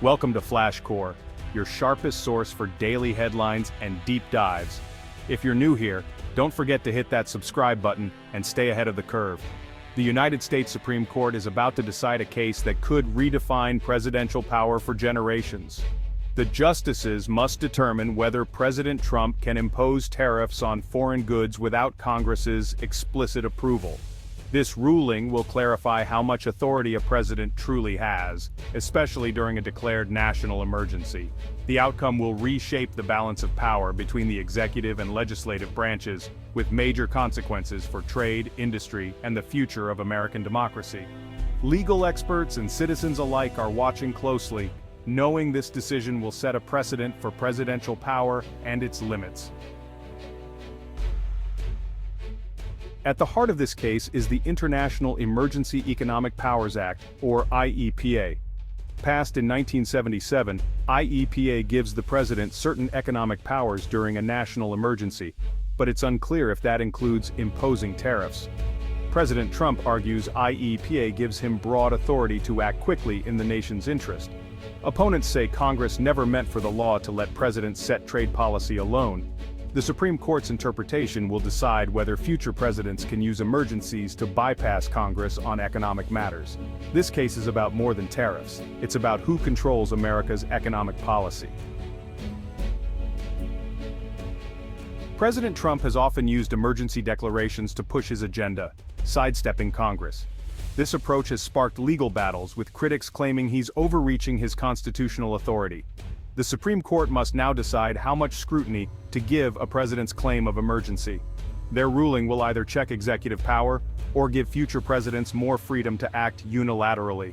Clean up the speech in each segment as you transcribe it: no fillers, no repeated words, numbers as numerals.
Welcome to Flash Core, your sharpest source for daily headlines and deep dives. If you're new here, don't forget to hit that subscribe button and stay ahead of the curve. The United States Supreme Court is about to decide a case that could redefine presidential power for generations. The justices must determine whether President Trump can impose tariffs on foreign goods without Congress's explicit approval. This ruling will clarify how much authority a president truly has, especially during a declared national emergency. The outcome will reshape the balance of power between the executive and legislative branches, with major consequences for trade, industry, and the future of American democracy. Legal experts and citizens alike are watching closely, knowing this decision will set a precedent for presidential power and its limits. At the heart of this case is the International Emergency Economic Powers Act, or IEPA. Passed in 1977, IEPA gives the president certain economic powers during a national emergency, but it's unclear if that includes imposing tariffs. President Trump argues IEPA gives him broad authority to act quickly in the nation's interest. Opponents say Congress never meant for the law to let presidents set trade policy alone. The Supreme Court's interpretation will decide whether future presidents can use emergencies to bypass Congress on economic matters. This case is about more than tariffs. It's about who controls America's economic policy. President Trump has often used emergency declarations to push his agenda, sidestepping Congress. This approach has sparked legal battles, with critics claiming he's overreaching his constitutional authority. The Supreme Court must now decide how much scrutiny to give a president's claim of emergency. Their ruling will either check executive power or give future presidents more freedom to act unilaterally.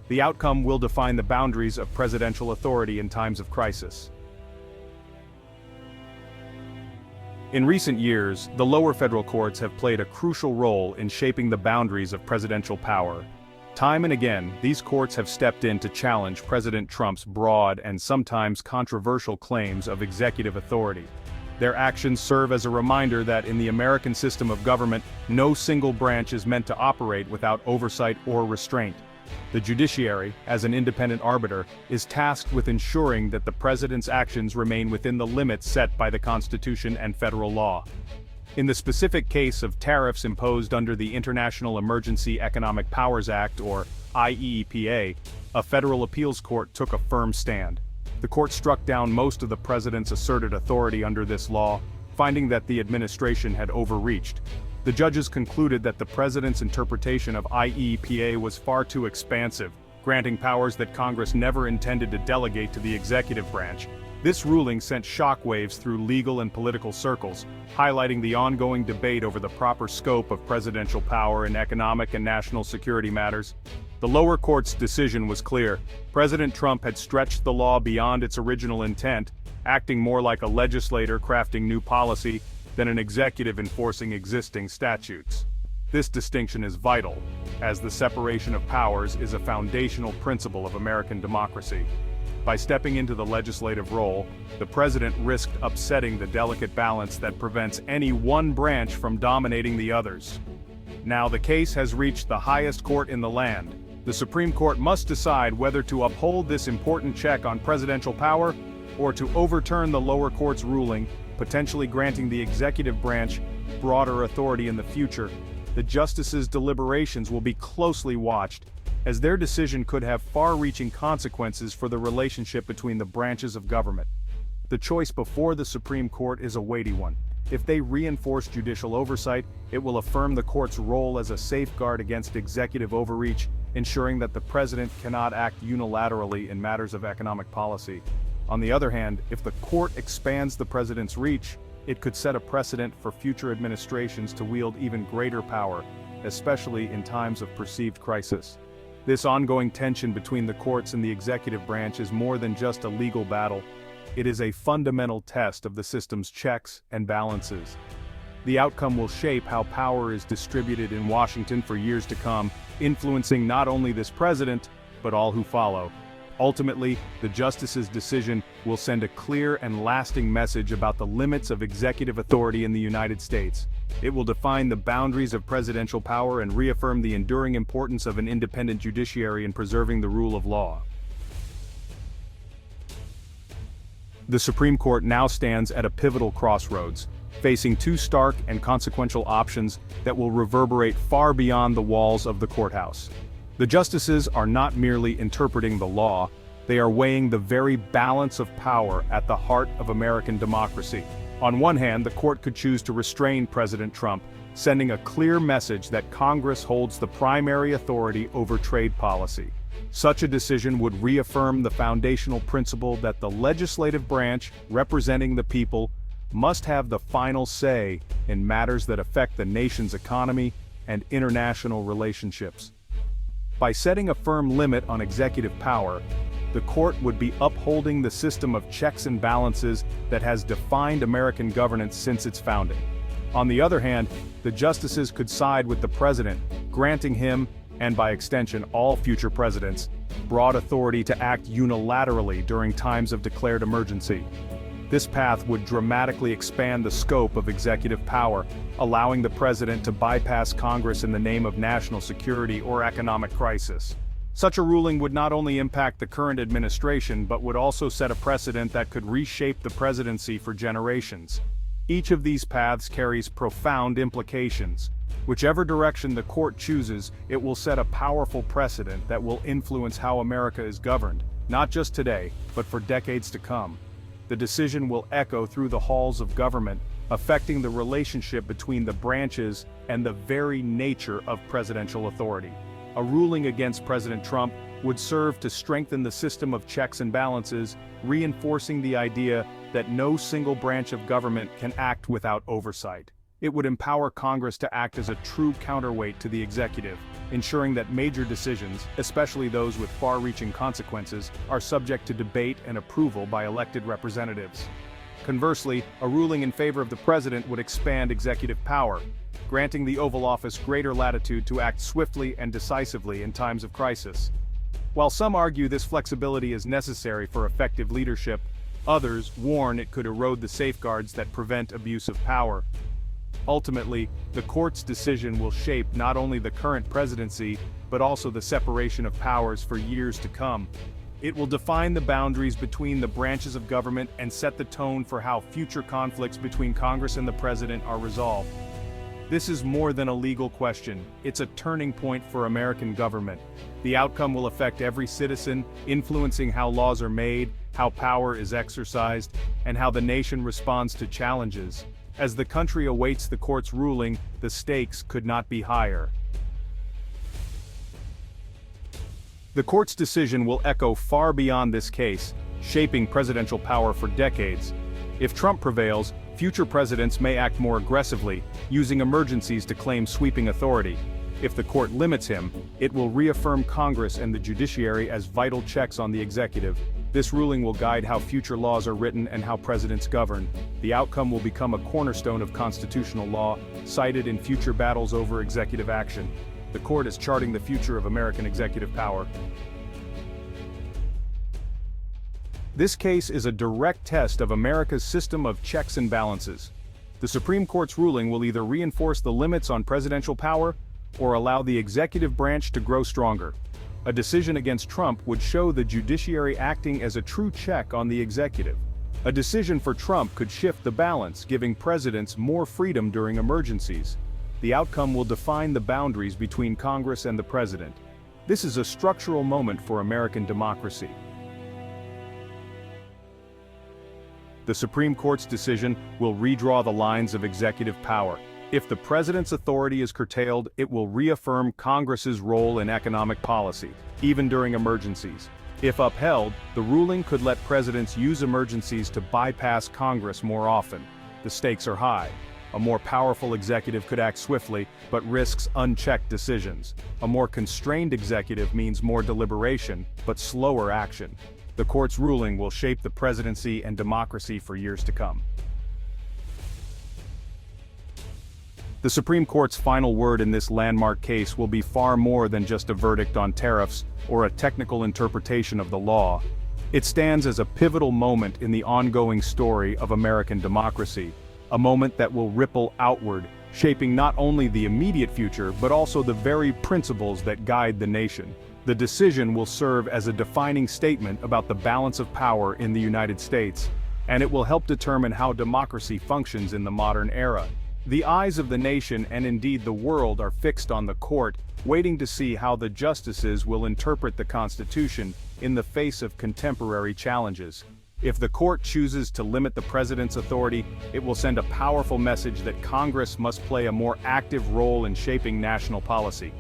The outcome will define the boundaries of presidential authority in times of crisis. In recent years, the lower federal courts have played a crucial role in shaping the boundaries of presidential power. Time and again, these courts have stepped in to challenge President Trump's broad and sometimes controversial claims of executive authority. Their actions serve as a reminder that in the American system of government, no single branch is meant to operate without oversight or restraint. The judiciary, as an independent arbiter, is tasked with ensuring that the president's actions remain within the limits set by the Constitution and federal law. In the specific case of tariffs imposed under the International Emergency Economic Powers Act, or IEPA, a federal appeals court took a firm stand. The court struck down most of the president's asserted authority under this law, finding that the administration had overreached. The judges concluded that the president's interpretation of IEPA was far too expansive, granting powers that Congress never intended to delegate to the executive branch. This ruling sent shockwaves through legal and political circles, highlighting the ongoing debate over the proper scope of presidential power in economic and national security matters. The lower court's decision was clear. President Trump had stretched the law beyond its original intent, acting more like a legislator crafting new policy than an executive enforcing existing statutes. This distinction is vital, as the separation of powers is a foundational principle of American democracy. By stepping into the legislative role, the president risked upsetting the delicate balance that prevents any one branch from dominating the others. Now the case has reached the highest court in the land. The Supreme Court must decide whether to uphold this important check on presidential power or to overturn the lower court's ruling, potentially granting the executive branch broader authority in the future. The justices' deliberations will be closely watched, as their decision could have far-reaching consequences for the relationship between the branches of government. The choice before the Supreme Court is a weighty one. If they reinforce judicial oversight, it will affirm the court's role as a safeguard against executive overreach, ensuring that the president cannot act unilaterally in matters of economic policy. On the other hand, if the court expands the president's reach, it could set a precedent for future administrations to wield even greater power, especially in times of perceived crisis. This ongoing tension between the courts and the executive branch is more than just a legal battle. It is a fundamental test of the system's checks and balances. The outcome will shape how power is distributed in Washington for years to come, influencing not only this president, but all who follow. Ultimately, the justice's decision will send a clear and lasting message about the limits of executive authority in the United States. It will define the boundaries of presidential power and reaffirm the enduring importance of an independent judiciary in preserving the rule of law. The Supreme Court now stands at a pivotal crossroads, facing two stark and consequential options that will reverberate far beyond the walls of the courthouse. The justices are not merely interpreting the law, they are weighing the very balance of power at the heart of American democracy. On one hand, the court could choose to restrain President Trump, sending a clear message that Congress holds the primary authority over trade policy. Such a decision would reaffirm the foundational principle that the legislative branch, representing the people, must have the final say in matters that affect the nation's economy and international relationships. By setting a firm limit on executive power, the court would be upholding the system of checks and balances that has defined American governance since its founding. On the other hand, the justices could side with the president, granting him, and by extension all future presidents, broad authority to act unilaterally during times of declared emergency. This path would dramatically expand the scope of executive power, allowing the president to bypass Congress in the name of national security or economic crisis. Such a ruling would not only impact the current administration but would also set a precedent that could reshape the presidency for generations. Each of these paths carries profound implications. Whichever direction the court chooses, it will set a powerful precedent that will influence how America is governed, not just today, but for decades to come. The decision will echo through the halls of government, affecting the relationship between the branches and the very nature of presidential authority. A ruling against President Trump would serve to strengthen the system of checks and balances, reinforcing the idea that no single branch of government can act without oversight. It would empower Congress to act as a true counterweight to the executive, ensuring that major decisions, especially those with far-reaching consequences, are subject to debate and approval by elected representatives. Conversely, a ruling in favor of the president would expand executive power, granting the Oval Office greater latitude to act swiftly and decisively in times of crisis. While some argue this flexibility is necessary for effective leadership, others warn it could erode the safeguards that prevent abuse of power. Ultimately, the court's decision will shape not only the current presidency, but also the separation of powers for years to come. It will define the boundaries between the branches of government and set the tone for how future conflicts between Congress and the president are resolved. This is more than a legal question, it's a turning point for American government. The outcome will affect every citizen, influencing how laws are made, how power is exercised, and how the nation responds to challenges. As the country awaits the court's ruling, the stakes could not be higher. The court's decision will echo far beyond this case, shaping presidential power for decades. If Trump prevails, future presidents may act more aggressively, using emergencies to claim sweeping authority. If the court limits him, it will reaffirm Congress and the judiciary as vital checks on the executive. This ruling will guide how future laws are written and how presidents govern. The outcome will become a cornerstone of constitutional law, cited in future battles over executive action. The court is charting the future of American executive power. This case is a direct test of America's system of checks and balances. The Supreme Court's ruling will either reinforce the limits on presidential power or allow the executive branch to grow stronger. A decision against Trump would show the judiciary acting as a true check on the executive. A decision for Trump could shift the balance, giving presidents more freedom during emergencies. The outcome will define the boundaries between Congress and the president. This is a structural moment for American democracy. The Supreme Court's decision will redraw the lines of executive power. If the president's authority is curtailed, it will reaffirm Congress's role in economic policy, even during emergencies. If upheld, the ruling could let presidents use emergencies to bypass Congress more often. The stakes are high. A more powerful executive could act swiftly, but risks unchecked decisions. A more constrained executive means more deliberation, but slower action. The court's ruling will shape the presidency and democracy for years to come. The Supreme Court's final word in this landmark case will be far more than just a verdict on tariffs or a technical interpretation of the law. It stands as a pivotal moment in the ongoing story of American democracy, a moment that will ripple outward, shaping not only the immediate future but also the very principles that guide the nation. The decision will serve as a defining statement about the balance of power in the United States, and it will help determine how democracy functions in the modern era. The eyes of the nation and indeed the world are fixed on the court, waiting to see how the justices will interpret the Constitution in the face of contemporary challenges. If the court chooses to limit the president's authority, it will send a powerful message that Congress must play a more active role in shaping national policy.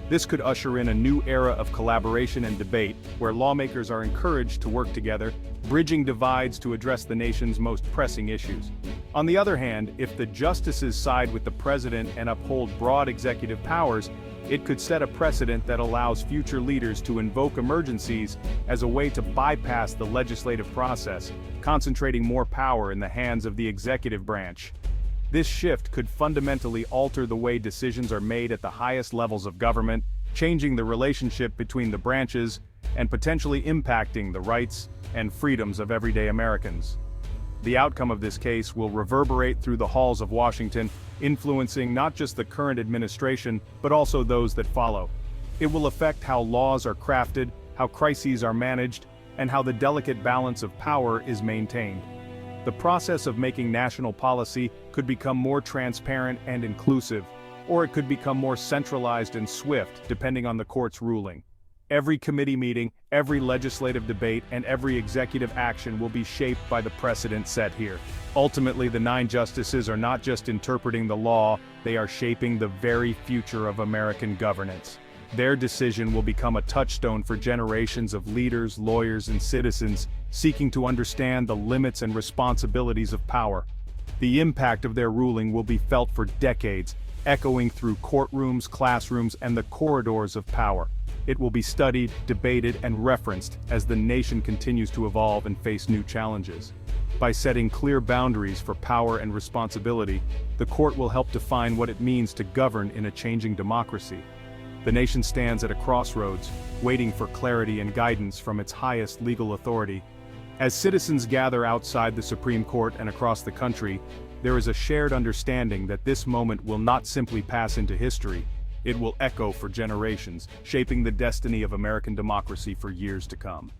This could usher in a new era of collaboration and debate, where lawmakers are encouraged to work together, bridging divides to address the nation's most pressing issues. On the other hand, if the justices side with the president and uphold broad executive powers, it could set a precedent that allows future leaders to invoke emergencies as a way to bypass the legislative process, concentrating more power in the hands of the executive branch. This shift could fundamentally alter the way decisions are made at the highest levels of government, changing the relationship between the branches, and potentially impacting the rights and freedoms of everyday Americans. The outcome of this case will reverberate through the halls of Washington, influencing not just the current administration, but also those that follow. It will affect how laws are crafted, how crises are managed, and how the delicate balance of power is maintained. The process of making national policy could become more transparent and inclusive, or it could become more centralized and swift, depending on the court's ruling. Every committee meeting, every legislative debate, and every executive action will be shaped by the precedent set here. Ultimately, the 9 justices are not just interpreting the law, they are shaping the very future of American governance. Their decision will become a touchstone for generations of leaders, lawyers, and citizens seeking to understand the limits and responsibilities of power. The impact of their ruling will be felt for decades, echoing through courtrooms, classrooms, and the corridors of power. It will be studied, debated, and referenced as the nation continues to evolve and face new challenges. By setting clear boundaries for power and responsibility, the court will help define what it means to govern in a changing democracy. The nation stands at a crossroads, waiting for clarity and guidance from its highest legal authority. As citizens gather outside the Supreme Court and across the country, there is a shared understanding that this moment will not simply pass into history. It will echo for generations, shaping the destiny of American democracy for years to come.